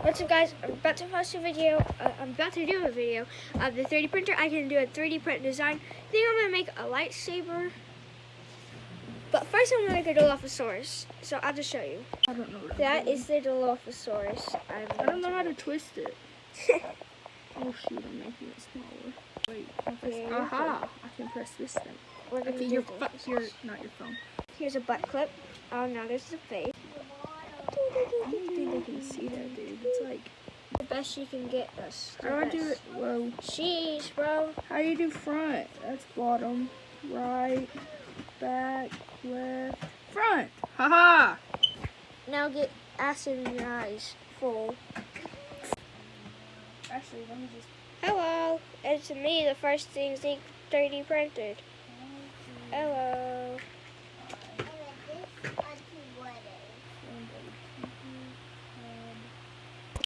What's up, guys? I'm about to post a video. I'm about to do a video of the 3D printer. I can do a 3D print design. I think I'm gonna make a lightsaber. But first, I'm gonna make a Dilophosaurus. So I'll just show you. I don't know what That is the Dilophosaurus. I don't know how to twist it. Oh shoot, I'm making it smaller. Wait, Yeah, aha! I can press this thing. We're gonna Okay, do not your phone. Here's a butt clip. Oh, now there's the face. I don't think they can see that, dude. It's like The best you can get us. how do I do it? Whoa. Jeez, bro. How do you do front? That's bottom, right, back, left, front. Haha! Now get acid in your eyes. Full. Actually, let me just. Hello. It's me, the first thing Zeke 3D printed. Hello.